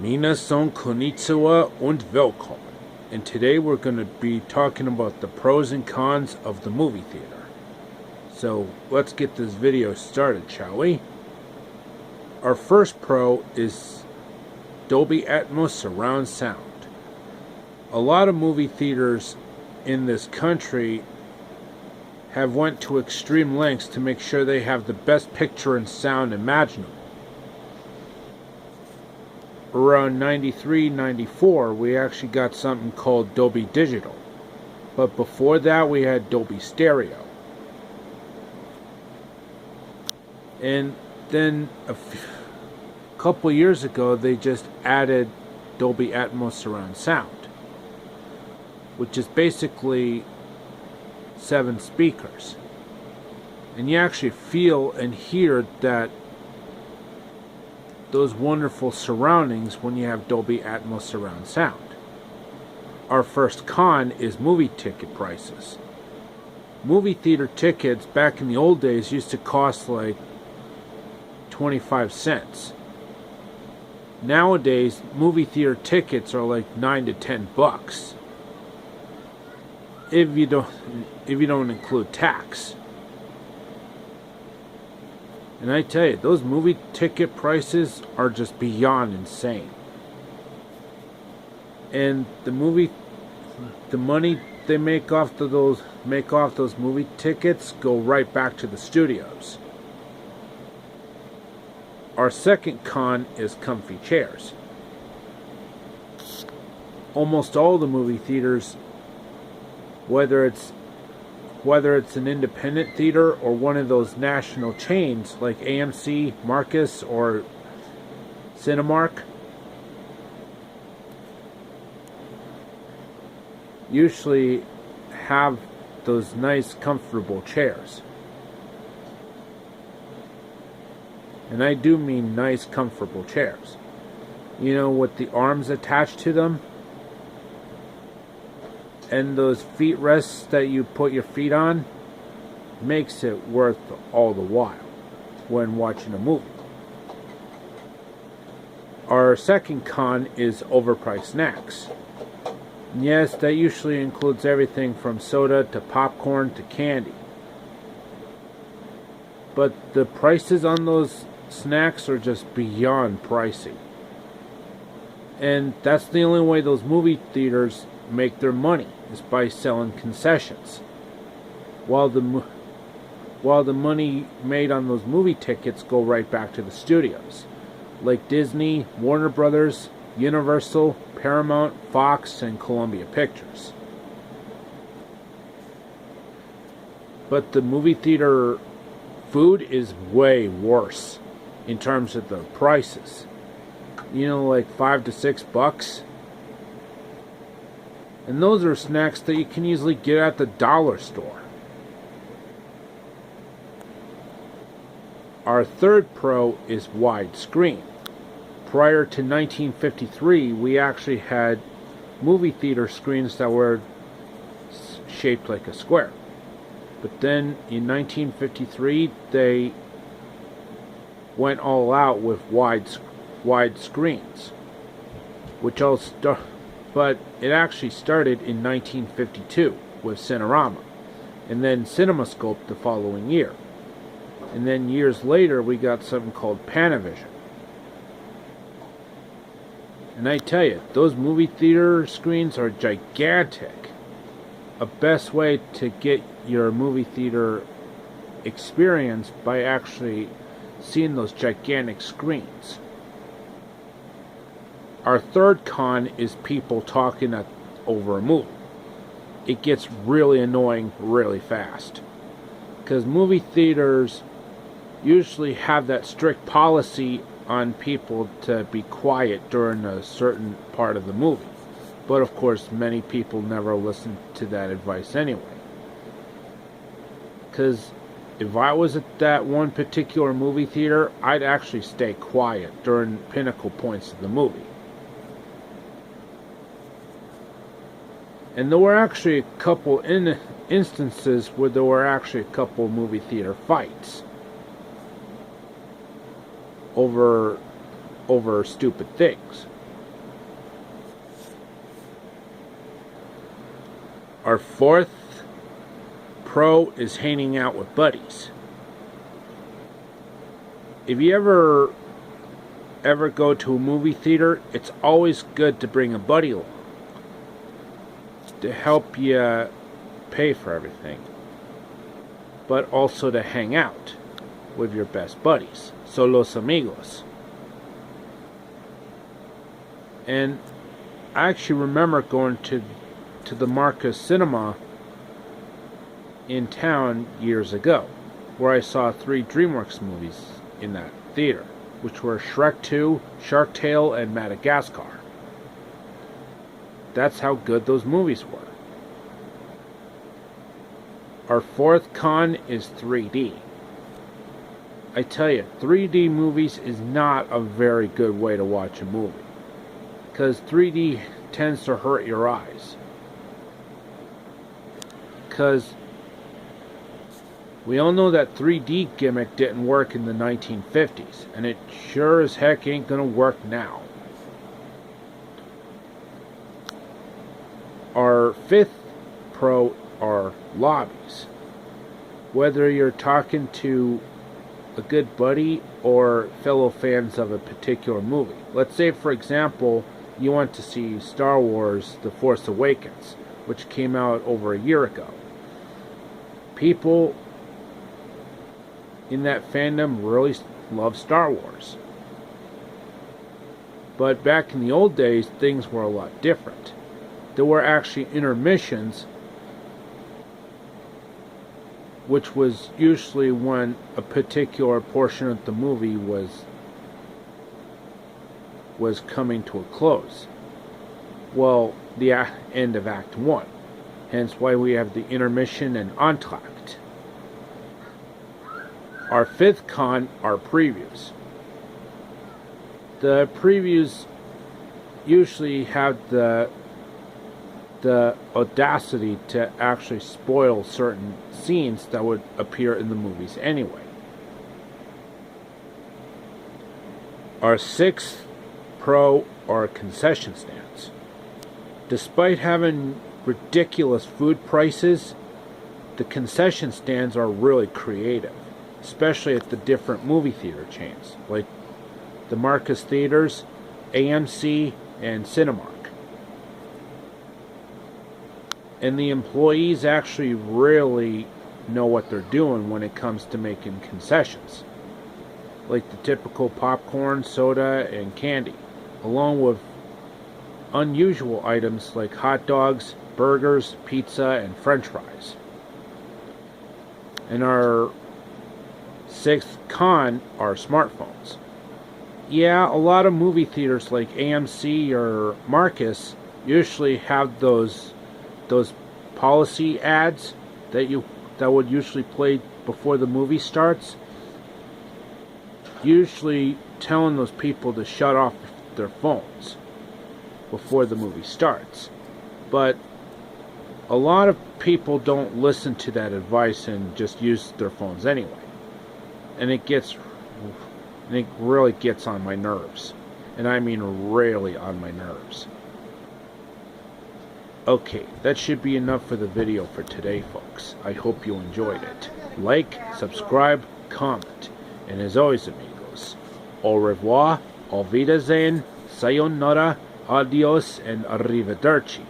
Minasan konnichiwa und willkommen. And today we're going to be talking about the pros and cons of the movie theater. So let's get this video started, shall we? Our first pro is Dolby Atmos surround sound. A lot of movie theaters in this country have went to extreme lengths to make sure they have the best picture and sound imaginable. Around 93, 94, we actually got something called Dolby Digital. But before that, we had Dolby Stereo. And then a couple years ago, they just added Dolby Atmos surround sound, which is basically 7 speakers. And you actually feel and hear that those wonderful surroundings when you have Dolby Atmos surround sound. Our first con is movie ticket prices. Movie theater tickets back in the old days used to cost like 25 cents. Nowadays, movie theater tickets are like 9 to 10 bucks. If you don't include tax. And I tell you, those movie ticket prices are just beyond insane. And the money they make off those movie tickets go right back to the studios. Our second con is comfy chairs. Almost all the movie theaters, whether it's an independent theater or one of those national chains like AMC, Marcus, or Cinemark, usually have those nice, comfortable chairs. And I do mean nice, comfortable chairs. You know, with the arms attached to them, and those feet rests that you put your feet on, makes it worth all the while when watching a movie. Our second con is overpriced snacks. Yes, that usually includes everything from soda to popcorn to candy. But the prices on those snacks are just beyond pricey. And that's the only way those movie theaters make their money, is by selling concessions. While the money made on those movie tickets go right back to the studios, like Disney, Warner Brothers, Universal, Paramount, Fox, and Columbia Pictures. But the movie theater food is way worse in terms of the prices. You know, like $5 to $6. And those are snacks that you can easily get at the dollar store. Our third pro is widescreen. Prior to 1953, we actually had movie theater screens that were shaped like a square. But then in 1953, they went all out with wide screens, but it actually started in 1952 with Cinerama, and then CinemaScope the following year. And then years later, we got something called Panavision. And I tell you, those movie theater screens are gigantic. A best way to get your movie theater experience by actually seeing those gigantic screens. Our third con is people talking over a movie. It gets really annoying really fast. Because movie theaters usually have that strict policy on people to be quiet during a certain part of the movie. But of course, many people never listen to that advice anyway. Because if I was at that one particular movie theater, I'd actually stay quiet during pinnacle points of the movie. And there were actually a couple instances where there were actually a couple movie theater fights over stupid things. Our fourth pro is hanging out with buddies. If you ever go to a movie theater, it's always good to bring a buddy along to help you pay for everything, but also to hang out with your best buddies. So los amigos. And I actually remember going to the Marcus Cinema in town years ago, where I saw 3 DreamWorks movies in that theater, which were Shrek 2, Shark Tale, and Madagascar. That's how good those movies were. Our fourth con is 3D. I tell you, 3D movies is not a very good way to watch a movie, because 3D tends to hurt your eyes. Because we all know that 3D gimmick didn't work in the 1950s, and it sure as heck ain't gonna work now. Our fifth pro are lobbies. Whether you're talking to a good buddy or fellow fans of a particular movie. Let's say, for example, you want to see Star Wars The Force Awakens, which came out over a year ago. People in that fandom really love Star Wars. But back in the old days, things were a lot different. There were actually intermissions, which was usually when a particular portion of the movie was coming to a close. Well, the end of Act 1. Hence why we have the intermission and entr'acte. Our fifth con are previews. The previews usually have the audacity to actually spoil certain scenes that would appear in the movies anyway. Our sixth pro are concession stands. Despite having ridiculous food prices, the concession stands are really creative, especially at the different movie theater chains, like the Marcus Theaters, AMC, and Cinemark. And the employees actually really know what they're doing when it comes to making concessions, like the typical popcorn, soda, and candy, along with unusual items like hot dogs, burgers, pizza, and french fries. And our sixth con are smartphones. Yeah, a lot of movie theaters like AMC or Marcus usually have those policy ads that would usually play before the movie starts, usually telling those people to shut off their phones before the movie starts. But a lot of people don't listen to that advice and just use their phones anyway. And it really gets on my nerves. And I mean really on my nerves. Okay, that should be enough for the video for today, folks. I hope you enjoyed it. Like, subscribe, comment. And as always, amigos, au revoir, auf Wiedersehen, sayonara, adios, and arrivederci.